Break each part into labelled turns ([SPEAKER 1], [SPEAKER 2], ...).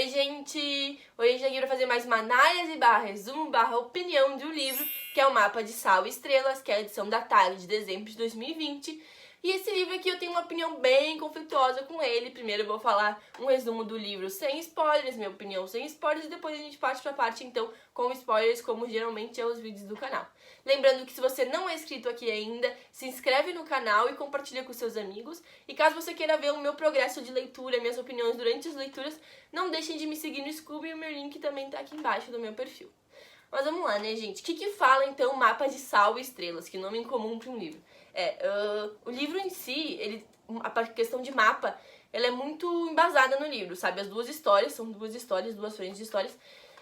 [SPEAKER 1] Oi, gente! Hoje a gente tá aqui pra fazer mais uma análise barra resumo barra opinião de um livro, que é o Mapa de Sal e Estrelas, que é a edição da Thalia de dezembro de 2020. E esse livro aqui eu tenho uma opinião bem conflituosa com ele. Primeiro eu vou falar um resumo do livro sem spoilers, minha opinião sem spoilers, e depois a gente parte pra parte, então, com spoilers, como geralmente é os vídeos do canal. Lembrando que se você não é inscrito aqui ainda, se inscreve no canal e compartilha com seus amigos. E caso você queira ver o meu progresso de leitura, minhas opiniões durante as leituras, não deixem de me seguir no Scooby, e o meu link também tá aqui embaixo do meu perfil. Mas vamos lá, né, gente? O que fala, então, Mapa de Sal e Estrelas? Que nome incomum para um livro. O livro em si, a questão de mapa, ela é muito embasada no livro, sabe? As duas histórias, são duas histórias, duas frentes de histórias,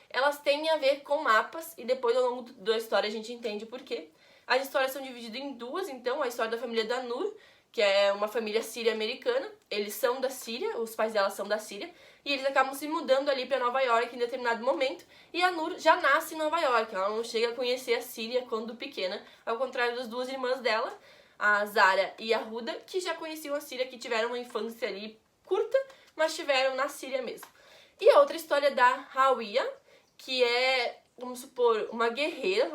[SPEAKER 1] elas têm a ver com mapas, e depois, ao longo da história, a gente entende por quê. As histórias são divididas em duas, então, a história da família da Nur, que é uma família síria-americana. Eles são da Síria, os pais dela são da Síria, e eles acabam se mudando ali para Nova York em determinado momento, e a Nur já nasce em Nova York, ela não chega a conhecer a Síria quando pequena, ao contrário das duas irmãs dela, a Zara e a Huda, que já conheciam a Síria, que tiveram uma infância ali curta, mas tiveram na Síria mesmo. E a outra história da Hawia, que é, vamos supor, uma guerreira,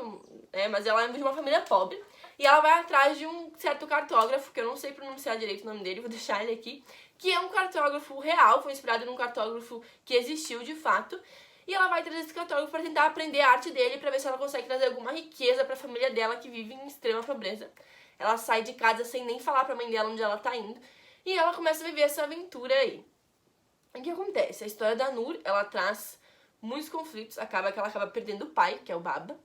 [SPEAKER 1] mas ela é de uma família pobre, e ela vai atrás de um certo cartógrafo, que eu não sei pronunciar direito o nome dele, vou deixar ele aqui, que é um cartógrafo real, foi inspirado num cartógrafo que existiu de fato, e ela vai trazer esse cartógrafo para tentar aprender a arte dele, para ver se ela consegue trazer alguma riqueza para a família dela, que vive em extrema pobreza. Ela sai de casa sem nem falar para a mãe dela onde ela tá indo, e ela começa a viver essa aventura aí. O que acontece? A história da Nur, ela traz muitos conflitos, ela acaba perdendo o pai, que é o Baba,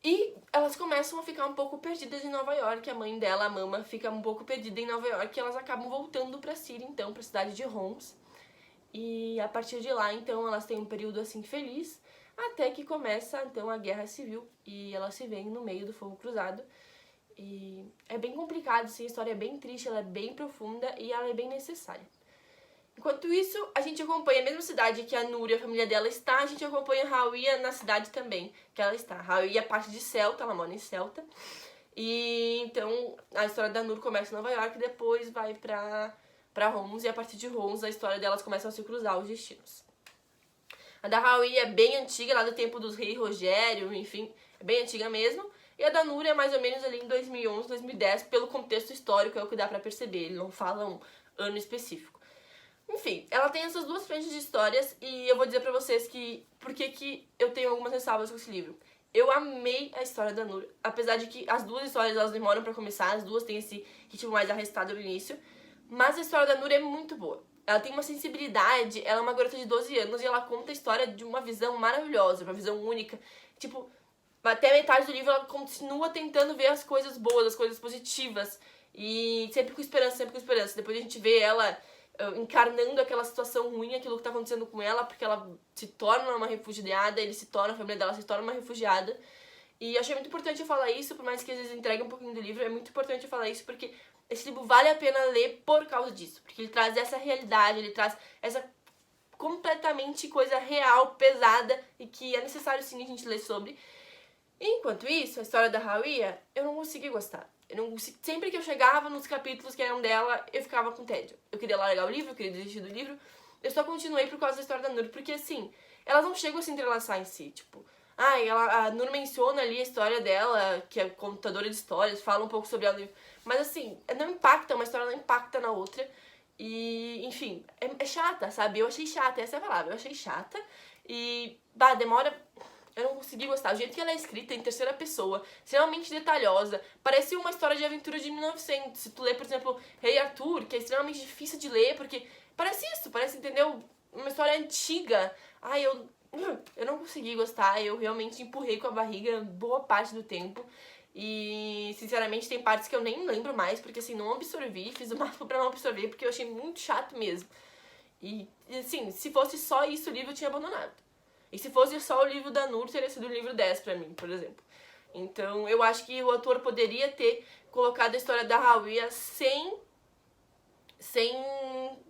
[SPEAKER 1] e elas começam a ficar um pouco perdidas em Nova York. A mãe dela, a Mama, fica um pouco perdida em Nova York, e elas acabam voltando pra Síria, então, pra cidade de Homs. E a partir de lá, então, elas têm um período assim feliz, até que começa, então, a Guerra Civil, e elas se veem no meio do fogo cruzado. E é bem complicado, assim, a história é bem triste, ela é bem profunda e ela é bem necessária. Enquanto isso, a gente acompanha a mesma cidade que a Nur e a família dela está, a gente acompanha a Hawia na cidade também que ela está. A Hawia é parte de Celta, ela mora em Celta. E então a história da Nur começa em Nova York e depois vai pra Homs, e a partir de Homs a história delas começa a se cruzar os destinos. A da Hawia é bem antiga, lá do tempo dos reis Rogério, enfim, é bem antiga mesmo. E a da Nur é mais ou menos ali em 2011, 2010, pelo contexto histórico, é o que dá pra perceber, ele não fala um ano específico. Enfim, ela tem essas duas frentes de histórias, e eu vou dizer pra vocês por que eu tenho algumas ressalvas com esse livro. Eu amei a história da Nur, apesar de que as duas histórias elas demoram pra começar, as duas têm esse ritmo mais arrastado no início, mas a história da Nur é muito boa. Ela tem uma sensibilidade, ela é uma garota de 12 anos e ela conta a história de uma visão maravilhosa, uma visão única. Tipo, até a metade do livro ela continua tentando ver as coisas boas, as coisas positivas, e sempre com esperança, sempre com esperança. Depois a gente vê ela encarnando aquela situação ruim, aquilo que tá acontecendo com ela, porque ela se torna uma refugiada, a família dela se torna uma refugiada. E achei muito importante eu falar isso, por mais que às vezes entregue um pouquinho do livro, é muito importante eu falar isso, porque esse livro vale a pena ler por causa disso, porque ele traz essa realidade, ele traz essa completamente coisa real, pesada, e que é necessário sim a gente ler sobre. Enquanto isso, a história da Hawia, eu não consegui gostar. Sempre que eu chegava nos capítulos que eram dela, eu ficava com tédio. Eu queria largar o livro, eu queria desistir do livro. Eu só continuei por causa da história da Nur, porque assim, elas não chegam a se entrelaçar em si, tipo... a Nur menciona ali a história dela, que é contadora de histórias, fala um pouco sobre ela no livro. Mas assim, não impacta, uma história não impacta na outra. E, enfim, é chata, sabe? Eu achei chata, essa é a palavra, eu achei chata. E, demora... Eu não consegui gostar. O jeito que ela é escrita em terceira pessoa, extremamente detalhosa, parece uma história de aventura de 1900. Se tu lê, por exemplo, Rei Arthur, que é extremamente difícil de ler, porque parece isso, parece, entendeu? Uma história antiga. Eu não consegui gostar, eu realmente empurrei com a barriga boa parte do tempo. E, sinceramente, tem partes que eu nem lembro mais, porque assim, não absorvi, fiz o máximo pra não absorver, porque eu achei muito chato mesmo. E assim, se fosse só isso o livro, eu tinha abandonado. E se fosse só o livro da Nur, teria sido o livro 10 pra mim, por exemplo. Então, eu acho que o autor poderia ter colocado a história da Hawia sem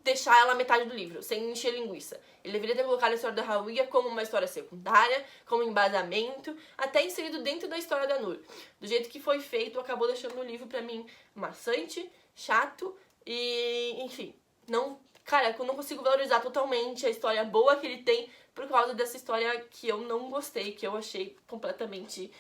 [SPEAKER 1] deixar ela metade do livro, sem encher linguiça. Ele deveria ter colocado a história da Hawia como uma história secundária, como embasamento, até inserido dentro da história da Nur. Do jeito que foi feito, acabou deixando o livro pra mim maçante, chato e, enfim, não cara, eu não consigo valorizar totalmente a história boa que ele tem por causa dessa história que eu não gostei, que eu achei completamente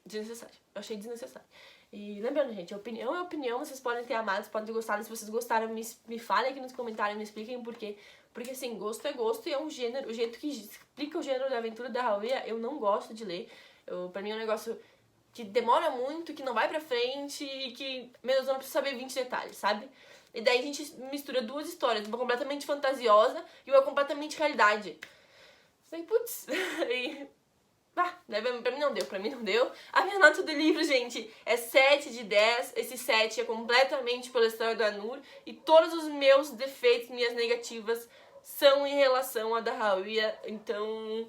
[SPEAKER 1] desnecessária. Eu achei desnecessário. E lembrando, gente, opinião é opinião, vocês podem ter amado, vocês podem ter gostado, se vocês gostaram, me falem aqui nos comentários, me expliquem por quê. Porque, assim, gosto é gosto e é um gênero, o jeito que explica o gênero da aventura da Haruya, eu não gosto de ler. Pra mim é um negócio que demora muito, que não vai pra frente e que, meu Deus, eu não preciso saber 20 detalhes, sabe? E daí a gente mistura duas histórias, uma completamente fantasiosa e uma completamente realidade. Falei, putz, pra mim não deu. A minha nota do livro, gente, é 7 de 10. Esse 7 é completamente pela história do Anur. E todos os meus defeitos, minhas negativas, são em relação a da Haruya. Então,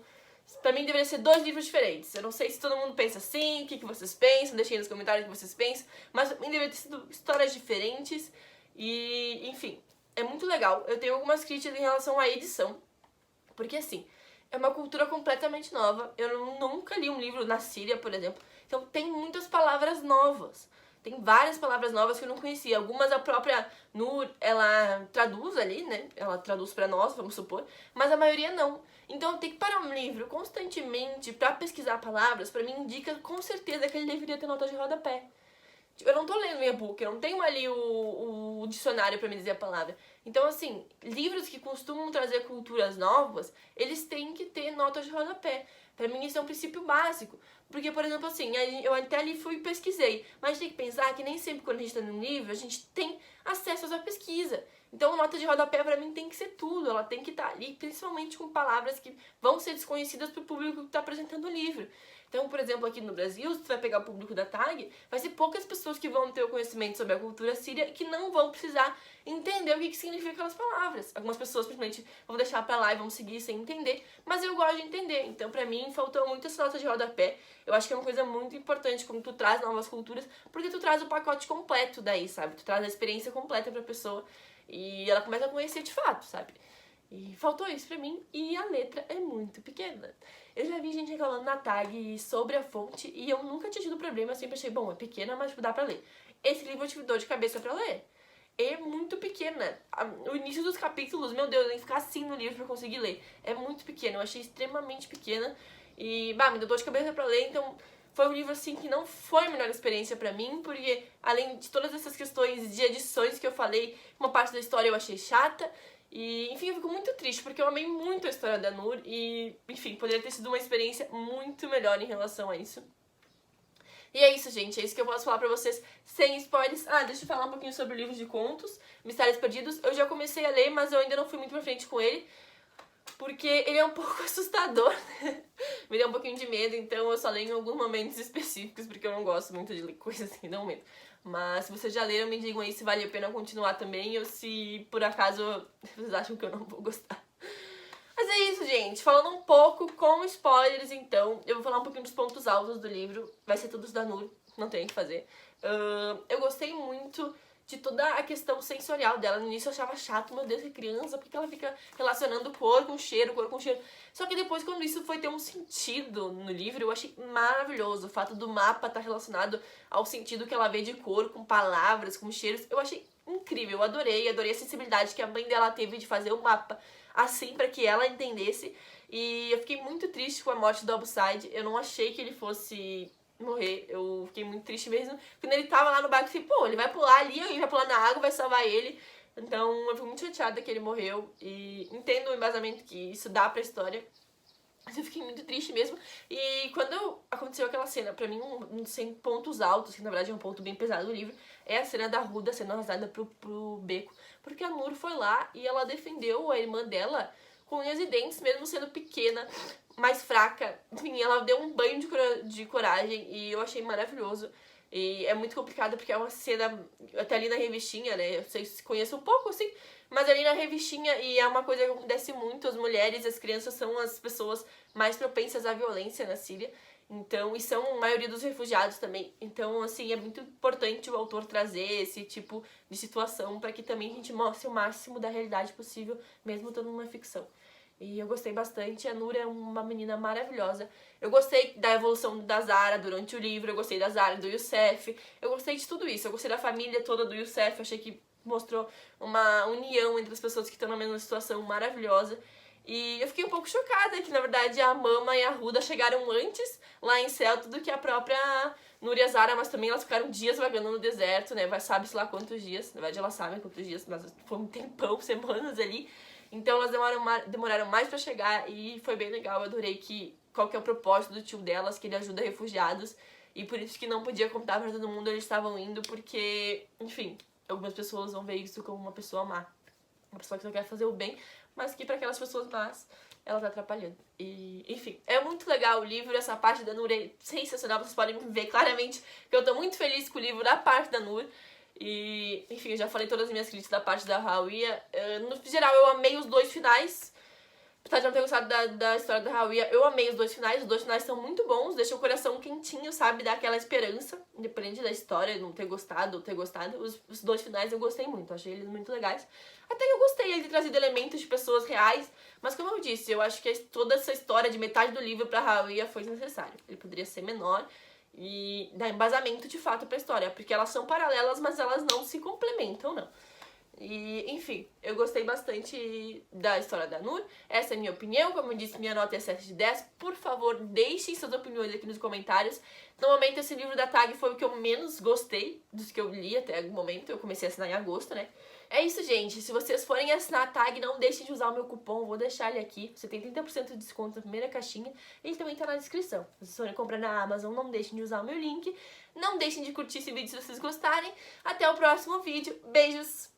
[SPEAKER 1] pra mim deveria ser 2 livros diferentes. Eu não sei se todo mundo pensa assim, o que vocês pensam, deixem nos comentários o que vocês pensam. Mas pra mim deveria ter sido histórias diferentes. E, enfim, é muito legal. Eu tenho algumas críticas em relação à edição. Porque, assim, é uma cultura completamente nova. Eu nunca li um livro na Síria, por exemplo. Então tem muitas palavras novas. Tem várias palavras novas que eu não conhecia. Algumas a própria Nur, ela traduz ali, né? Ela traduz pra nós, vamos supor. Mas a maioria não. Então ter que parar um livro constantemente pra pesquisar palavras, pra mim indica com certeza que ele deveria ter nota de rodapé. Eu não tô lendo o e-book, eu não tenho ali o dicionário pra me dizer a palavra. Então, assim, livros que costumam trazer culturas novas, eles têm que ter nota de rodapé. Pra mim, isso é um princípio básico. Porque, por exemplo, assim, eu até ali fui e pesquisei. Mas tem que pensar que nem sempre quando a gente tá num livro, a gente tem acesso à pesquisa. Então, nota de rodapé pra mim tem que ser tudo. Ela tem que estar ali, principalmente com palavras que vão ser desconhecidas pro público que tá apresentando o livro. Então, por exemplo, aqui no Brasil, se tu vai pegar o público da TAG, vai ser poucas pessoas que vão ter o conhecimento sobre a cultura síria e que não vão precisar entender o que significa aquelas palavras. Algumas pessoas simplesmente vão deixar pra lá e vão seguir sem entender, mas eu gosto de entender. Então, pra mim, faltou muito essa nota de rodapé. Eu acho que é uma coisa muito importante quando tu traz novas culturas, porque tu traz o pacote completo daí, sabe? Tu traz a experiência completa pra pessoa e ela começa a conhecer de fato, sabe? E faltou isso pra mim, e a letra é muito pequena. Eu já vi gente reclamando na tag sobre a fonte, e eu nunca tinha tido problema, eu sempre achei, bom, é pequena, mas dá pra ler. Esse livro eu tive dor de cabeça pra ler. É muito pequena. O início dos capítulos, meu Deus, eu tenho que ficar assim no livro pra conseguir ler. É muito pequena, eu achei extremamente pequena, e, me deu dor de cabeça pra ler, então foi um livro, assim, que não foi a melhor experiência pra mim, porque, além de todas essas questões de edições que eu falei, uma parte da história eu achei chata. E, enfim, eu fico muito triste, porque eu amei muito a história da Nur e, enfim, poderia ter sido uma experiência muito melhor em relação a isso. E é isso, gente, é isso que eu posso falar pra vocês sem spoilers. Deixa eu falar um pouquinho sobre o livro de contos, Mistérios Perdidos. Eu já comecei a ler, mas eu ainda não fui muito pra frente com ele, porque ele é um pouco assustador, né? Me deu um pouquinho de medo, então eu só leio em alguns momentos específicos, porque eu não gosto muito de ler coisas que dão medo. Mas se vocês já leram, me digam aí se vale a pena continuar também ou se por acaso vocês acham que eu não vou gostar. Mas é isso, gente. Falando um pouco com spoilers, então, eu vou falar um pouquinho dos pontos altos do livro. Vai ser todos da Nur, não tem o que fazer. Eu gostei muito de toda a questão sensorial dela. No início eu achava chato, meu Deus, que criança, por que ela fica relacionando cor com cheiro, cor com cheiro? Só que depois, quando isso foi ter um sentido no livro, eu achei maravilhoso. O fato do mapa estar relacionado ao sentido que ela vê de cor, com palavras, com cheiros, eu achei incrível, eu adorei a sensibilidade que a mãe dela teve de fazer o mapa assim pra que ela entendesse. E eu fiquei muito triste com a morte do Abuside. Eu não achei que ele fosse morrer, eu fiquei muito triste mesmo. Quando ele tava lá no barco, eu falei, ele vai pular ali, alguém vai pular na água, vai salvar ele. Então eu fico muito chateada que ele morreu e entendo o embasamento que isso dá pra história. Mas eu fiquei muito triste mesmo. E quando aconteceu aquela cena, pra mim, um dos pontos altos, que na verdade é um ponto bem pesado do livro, é a cena da Ruda sendo arrastada pro beco. Porque a Nur foi lá e ela defendeu a irmã dela com unhas e dentes, mesmo sendo pequena, mais fraca. Enfim, ela deu um banho de coragem e eu achei maravilhoso. E é muito complicado porque é uma cena, até ali na revistinha, né? Eu sei se conheço um pouco, assim, mas ali na revistinha, e é uma coisa que acontece muito, as mulheres e as crianças são as pessoas mais propensas à violência na Síria. Então, e são a maioria dos refugiados também. Então, assim, é muito importante o autor trazer esse tipo de situação para que também a gente mostre o máximo da realidade possível, mesmo estando numa ficção. E eu gostei bastante, a Nur é uma menina maravilhosa. Eu gostei da evolução da Zara durante o livro, eu gostei da Zara, do Youssef, eu gostei de tudo isso. Eu gostei da família toda do Youssef, eu achei que mostrou uma união entre as pessoas que estão na mesma situação maravilhosa. E eu fiquei um pouco chocada que, na verdade, a Mama e a Ruda chegaram antes lá em Celta do que a própria Núria e a Zara, mas também elas ficaram dias vagando no deserto, né? Sabe-se lá quantos dias, na verdade elas sabem quantos dias, mas foi um tempão, semanas ali. Então elas demoraram mais pra chegar e foi bem legal. Eu adorei qual que é o propósito do tio delas, que ele ajuda refugiados. E por isso que não podia contar pra todo mundo, eles estavam indo, porque, enfim, algumas pessoas vão ver isso como uma pessoa má. Uma pessoa que só quer fazer o bem, mas que pra aquelas pessoas más, ela tá atrapalhando. E, enfim, é muito legal o livro, essa parte da Nur é sensacional, vocês podem ver claramente que eu tô muito feliz com o livro da parte da Nur. E, enfim, eu já falei todas as minhas críticas da parte da Hawia. No geral, eu amei os dois finais. Apesar de não ter gostado da história da Hawia, eu amei os dois finais são muito bons, deixam o coração quentinho, sabe, dá aquela esperança, independente da história, não ter gostado ou ter gostado, os dois finais eu gostei muito, achei eles muito legais. Até que eu gostei de ter trazido elementos de pessoas reais, mas como eu disse, eu acho que toda essa história de metade do livro pra Hawia foi desnecessário. Ele poderia ser menor e dar embasamento de fato pra história, porque elas são paralelas, mas elas não se complementam, não. E, enfim, eu gostei bastante da história da Nur. Essa é a minha opinião. Como eu disse, minha nota é 7 de 10. Por favor, deixem suas opiniões aqui nos comentários. No momento, esse livro da TAG foi o que eu menos gostei dos que eu li até o momento. Eu comecei a assinar em agosto, né? É isso, gente. Se vocês forem assinar a TAG, não deixem de usar o meu cupom. Vou deixar ele aqui. Você tem 30% de desconto na primeira caixinha. Ele também tá na descrição. Se vocês forem comprar na Amazon, não deixem de usar o meu link. Não deixem de curtir esse vídeo se vocês gostarem. Até o próximo vídeo. Beijos!